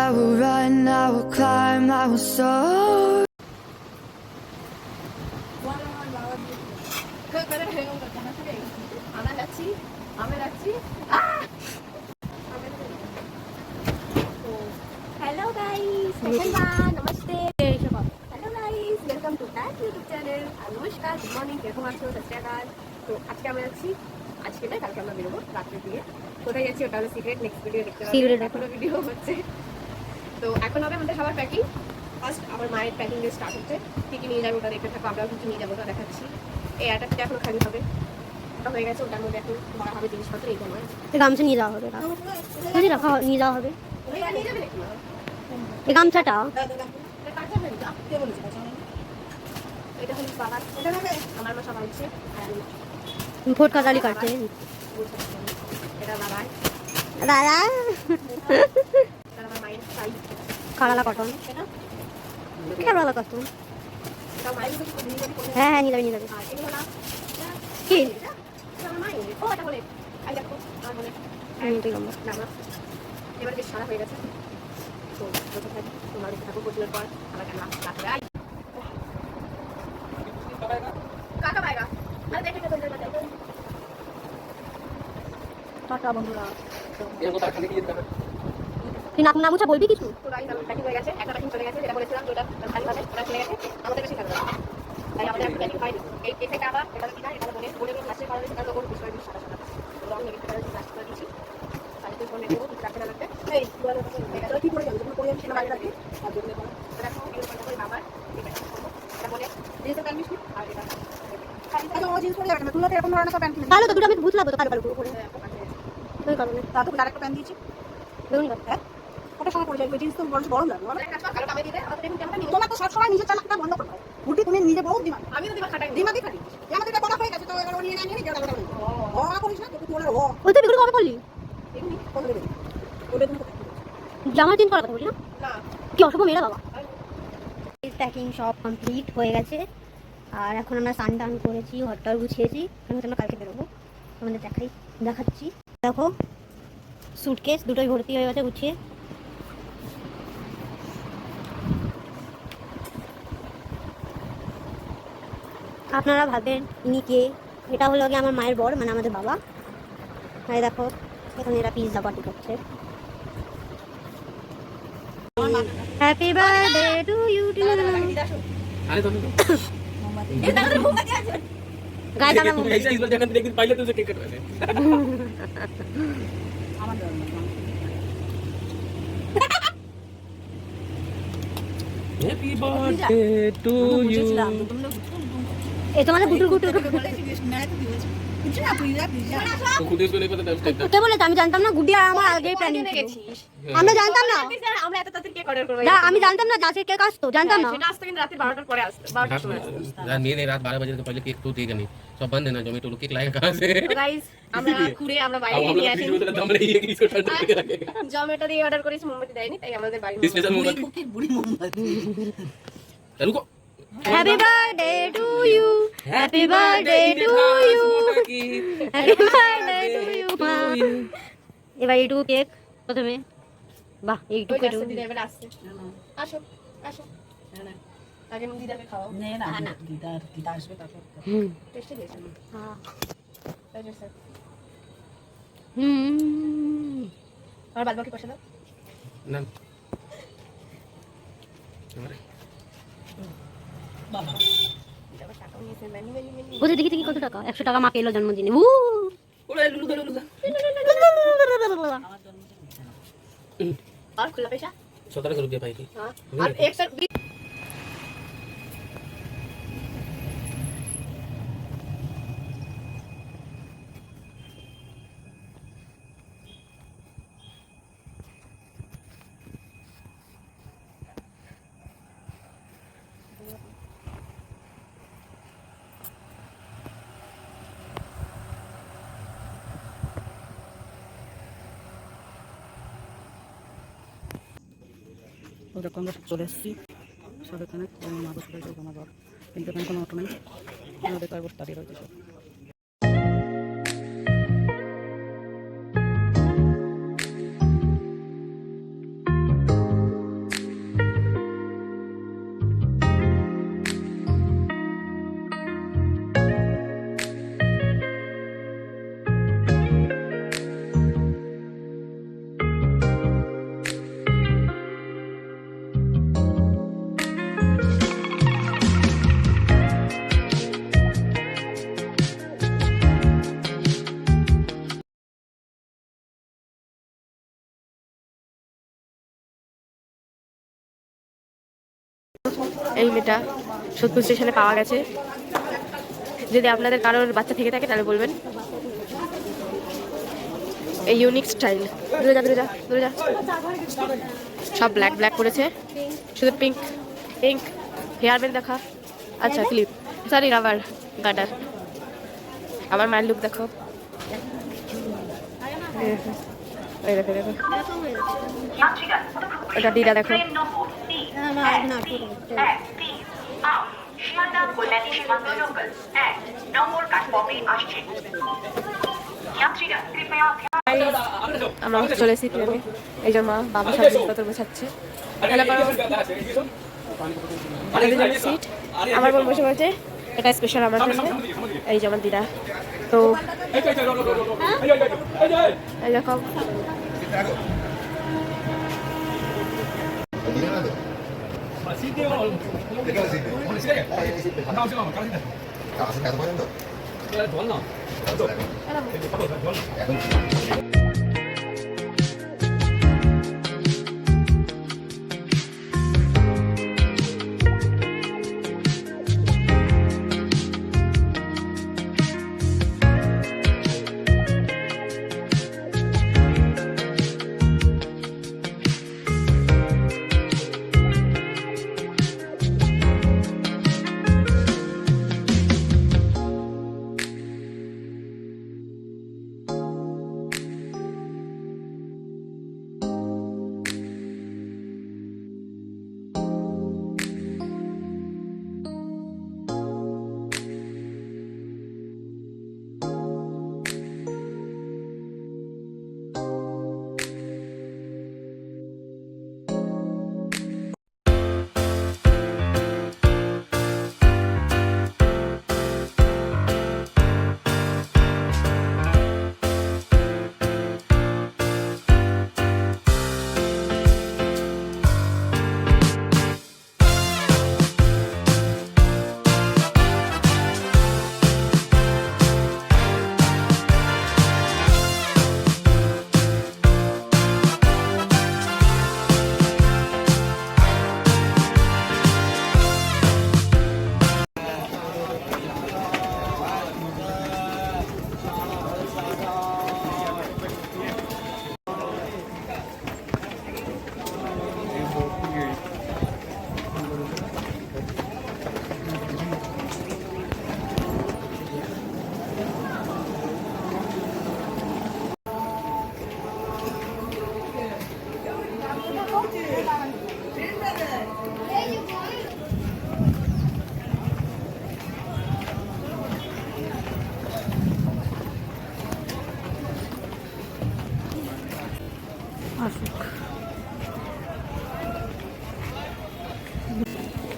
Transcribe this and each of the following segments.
I will run, I will climb, I will soar. Hello guys, नमस्ते, hello guys, welcome to back YouTube channel. নমস্কার, good morning, কেমন আছো? সত্যিকার তো আজকে আমরা যাচ্ছি, আজকে না কালকে আমরা বেরোবো রাত্রে দিয়ে। কোথায় যাচ্ছি ওটা হলো সিক্রেট, নেক্সট ভিডিও দেখতে পাবে। এখনো ভিডিও হচ্ছে, তো এখন হবে আমাদের সবার প্যাকিং। ফার্স্ট আমার মায়ের প্যাকিং দিয়ে স্টার্ট হচ্ছে। কী কী নিয়ে যাবো ওটা দেখতে থাকো, আমরাও কী নিয়ে যাবো ওটা দেখাচ্ছি। এই অ্যাটাকটা এখনো খালি হবে, ওটা হয়ে গেছে, ওটার মধ্যে এখন ভরা হবে জিনিসপত্র। এই সময় গামছা নিয়ে যাওয়া হবে, রাখা নিয়ে যাওয়া হবে নিয়ে যাবে নাকি? এই গামছাটা। এটা হলো বাবার, আমার মা সবাই হচ্ছে ভোট কাটালি কাটছে এটা বাবার, দাদা আমার মায়ের শাড়ি, কারালা কটন, কেরালা কটন। এটা মায়ের নিয়ে যাবে। হ্যাঁ হ্যাঁ, নিয়ে যাবে নিয়ে যাবে। আর এগুলো না কি আমার মায়ের, ও এটা বলে আই দেখো আমার বলে তুই লম্বা না না, এবার বেশ সারা হয়ে গেছে। তো তোমার দেখতে থাকো, প্রচুরের পর আবার কেন রাখবে আই কাকা পায়গা মানে দেখে তো চলতে পারে। টাটা বন্ধুরা, তুই নাম নামুছা বলবি কিছু? তো গাইস আমার প্যাকিং হয়ে গেছে, একটা প্যাকিং চলে গেছে, যেটা বলেছিলাম যেটা খালি হবে ওটা চলে গেছে, আমাদের বেশি থাকবে তাই আমাদের একটা প্যাকিং হয়নি। এই থেকে আবার এটা কিনা এটা বলে বলে ক্লাসে করার সেটা লোক বিষয় বিষয় সারা সারা তো আমি নেগেটিভ কালার ক্লাস করে দিচ্ছি। তাহলে তো ফোনে দেবো, রাখতে লাগবে এই বলে এটা কি করে যাবে, তুমি করে সেটা বাইরে রাখি আর জন্য দেখো ভিডিও করতে করে বাবা এটা বলে দিতে পারমিস আর এটা তাহলে ও জিনিস করে যাবে না, তুই তো এরকম ধরনের একটা প্যান্ট কিনে তাহলে তো দুটো আমি বুঝলাম তো কালো কালো করে ওই কারণে তাতো আরেকটা প্যান্ট দিয়েছি দেখুন হ্যাঁ ওটা সময় পড়ে যাবে, জিনিস তো বড় বড় লাগবে আমার একটা কালো কামে দিতে আমাদের দেখুন ক্যামেরা নিয়ে তোমার তো সব সময় নিজের চালাকটা বন্ধ করবে বুটি, তুমি নিজে বহুত দিমাগ, আমি তো দিমাগ খাটাই দিমাগই খাটি আমাদের এটা বড় হয়ে গেছে, তো এবার নিয়ে নিয়ে নিয়ে যাবে ও করিস না তুই বলে ও ওই তো বিক্রি কবে করলি? এমনি কত দেবে ওটা তুমি জামা চেঞ্জ করার কথা বলি না, না কি অশুভ মেয়েরা বাবা। প্যাকিং সব কমপ্লিট হয়ে গেছে, আর এখন আমরা স্নান টান করেছি, ঘরটাও গুছিয়েছি, আমরা কালকে বেরোবো, তোমাদের দেখাচ্ছি। দেখো সুটকেস দুটোই ভর্তি হয়ে গেছে গুছিয়ে। আপনারা ভাবেন ইনি কে? এটা হলো গিয়ে আমার মায়ের বর, মানে আমাদের বাবা। আর দেখো এখানে এরা পিৎজা পার্টি করছে। Happy birthday to you too আরে তুমি এই তাহলে মোমবাতি আছে গাইস আমরা এই যে ইসবাল যখন দেখি পাইলে তো যে কেক কাটবে আমার দরকার হ্যাপি বার্থডে টু ইউ এই তোমাদের গুটুর গুটুর তো কুটিস করে পড়তে টাইম টাইম কে বলেছে? আমি জানতাম না, গুড্ডি আর আমার আগে প্ল্যানিং ছিল। আমরা জানতাম না, আমরা এত তাড়াতাড়ি কেক অর্ডার করব যা আমি জানতাম না যাচ্ছে কেক আসতো, জানতাম না। সেটা আসতে কিন্তু রাতে 12টার পরে আসতো, 12টার সময় रात नहीं रात 12 बजे से पहले केक तो देगा नहीं सब बंद है ना जोमेटो केक लाएगा कहां से তো गाइस আমরা ঘুরে আমরা বাইরে अब हम নিয়ে लोग আসি, फ्रिज में तो दम रही है कि इसको ठंडा करके रखेगा জোমেটো দিয়ে অর্ডার করেছি, মোমবাতি দেয়নি, তাই আমাদের বাড়ি स्पेशल मोमबत्ती बुरी मोमबत्ती रुको happy birthday to you, happy birthday to you, happy birthday to you. এবার এইটুকু কেক প্রথমে, বাহ এইটুকু ওই একটু রাস্তা দিয়ে এবার আসছে, আসো আসো না আগে মুদি দাকে খাও না দিদা আসবে তারপর টেস্টে দিয়েছেন হ্যাঁ তাই স্যার আর বাদ বাকি পয়সা দাও ना अरे বাবা এটা টাকা নিয়েছে মেনি বুঝে দেখি দেখি কত টাকা, 100 টাকা মা পেলো জন্মদিনে। ओरे लुलु लुलु और खुला पैसा 17 रुपए भाई की हाँ और 120 ওরকম আমরা চলে এসেছি সব এখানে মা বসে রয়েছে, আমার ঘর কিন্তু এখানে কোনো অটো নেই, বেকার বসে দাঁড়িয়ে রয়েছে সব। এই মেয়েটা সোদপুর স্টেশনে পাওয়া গেছে। যদি আপনাদের কারোর বাচ্চা থেকে থাকে তাহলে বলবেন। এই ইউনিক স্টাইল। দূরে যা দূরে যা দূরে যা। সব ব্ল্যাক ব্ল্যাক করেছে, শুধু পিঙ্ক পিঙ্ক হেয়ার ব্যান্ড দেখা। আচ্ছা ক্লিপ, সরি রাবার গার্ডার। আমার মায়ের লুক দেখো, এই দেখো দেখো, এটা দিদা দেখো। শিয়ালদা কল্যাণী সীমান্ত লোকাল 1 নম্বর প্ল্যাটফর্মে আসছে। যাত্রীরা কৃপয়া আমরা চলে এসেছি ট্রেনে। এই যে মা বাবা সব জিনিসপত্র বোঝাচ্ছে। সিট আমার বোন বসে বলছে এটা স্পেশাল আমার জন্য। এই যে আমার দিদা। তো এই দেখো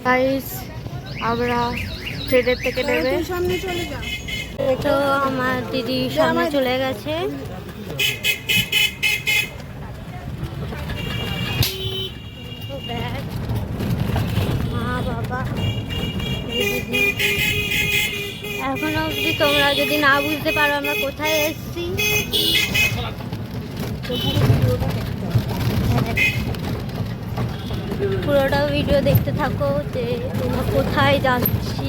গাইস, আমরা ট্রেনের থেকে নেমে তো আমার দিদি সামনে চলে গেছে। মা বাবা এখন অবধি তোমরা যদি না বুঝতে পারো আমরা কোথায় এসেছি, পুরোটা ভিডিও দেখতে থাকো যে তোমরা কোথায় যাচ্ছি।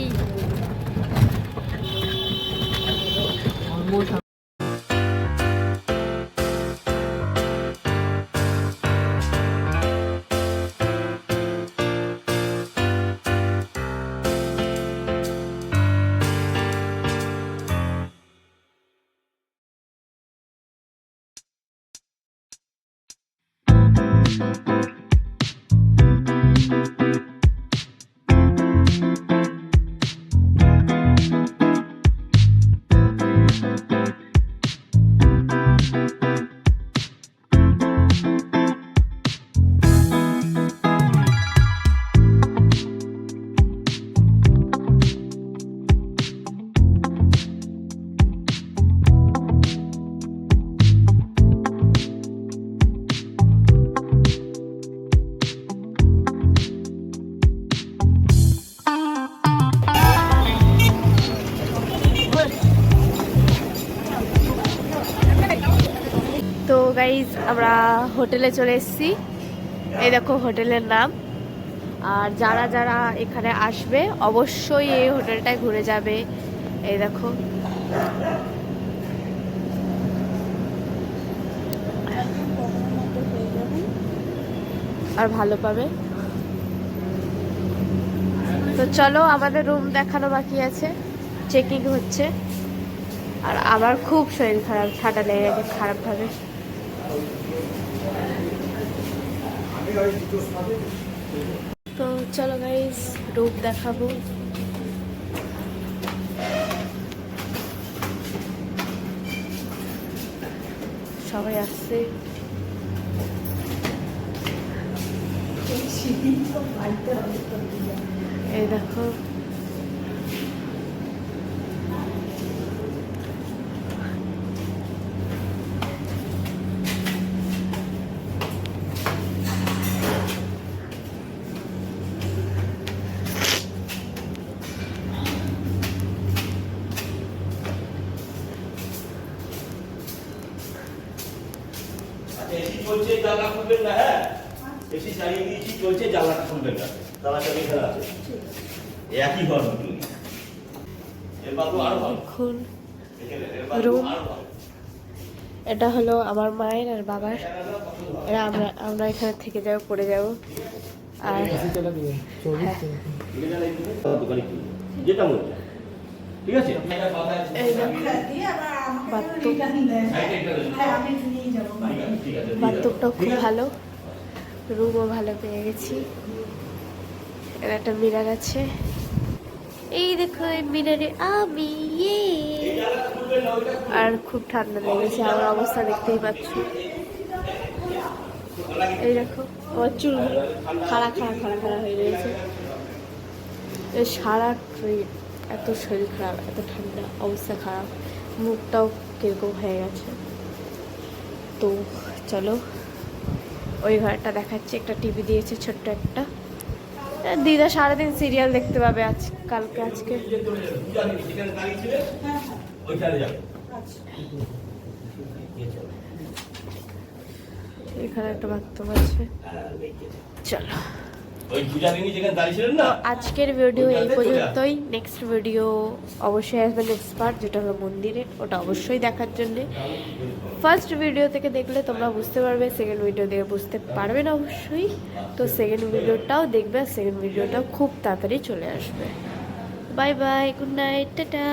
তো গাইজ আমরা হোটেলে চলে এসেছি। এই দেখো হোটেলের নাম। আর যারা যারা এখানে আসবে অবশ্যই এই হোটেলটায় ঘুরে যাবে। এই দেখো আর ভালো পাবে। তো চলো, আমাদের রুম দেখানো বাকি আছে, চেকিং হচ্ছে। আর আমার খুব শরীর খারাপ, ঠান্ডা লেগে গেছে খারাপভাবে। তো চলো গাইস, রুম দেখাবো। সবাই আসছে। এই দেখো এসি চলছে, জানলা খুলবেন না। হ্যাঁ, এসি চালিয়ে দিয়েছি, চলছে, জানলাটা খুলবেন না। তাড়াতাড়ি এখানে আছে একই ঘর দুটো। এর বাদও আরো ভালো। এখন এর বাদও রুম। আরো ভালো। এটা হলো আমার মায়ের আর বাবার। এরা আমরা এখানে থেকে যাবো, পড়ে যাবো। আর দোকানে কি যেটা মনে হয়। ঠিক আছে, এই দেখো বাথরুম। বাথরুমটাও খুব ভালো, রুমও ভালো পেয়ে গেছি। এর একটা মিরার আছে। এই দেখো এই মিরারে আমি আর খুব ঠান্ডা লেগেছে, আমার অবস্থা দেখতেই পাচ্ছ। এই দেখো আমার চুলগুলো খাড়া খাড়া খাড়া খাড়া হয়ে রয়েছে। সারা ট্রেন এত শরীর খারাপ, এত ঠান্ডা, অবস্থা খারাপ, মুখটাও কিরকম হয়ে গেছে। তো চলো, ওই ঘরটা দেখাচ্ছি। একটা টিভি দিয়েছে ছোট্ট একটা। দিদা সারাদিন সিরিয়াল দেখতে পাবে কালকে আজকে। এখানে একটা বাথরুম আছে। চলো, তো আজকের ভিডিও এই পর্যন্তই। নেক্সট ভিডিও অবশ্যই আসবে, নেক্সট পার্ট, যেটা হলো মন্দিরের, ওটা অবশ্যই দেখার জন্যে। ফার্স্ট ভিডিও থেকে দেখলে তোমরা বুঝতে পারবে, সেকেন্ড ভিডিও দেখে বুঝতে পারবে না অবশ্যই। তো সেকেন্ড ভিডিওটাও দেখবে, সেকেন্ড ভিডিওটাও খুব তাড়াতাড়ি চলে আসবে। Bye bye, good night, tata.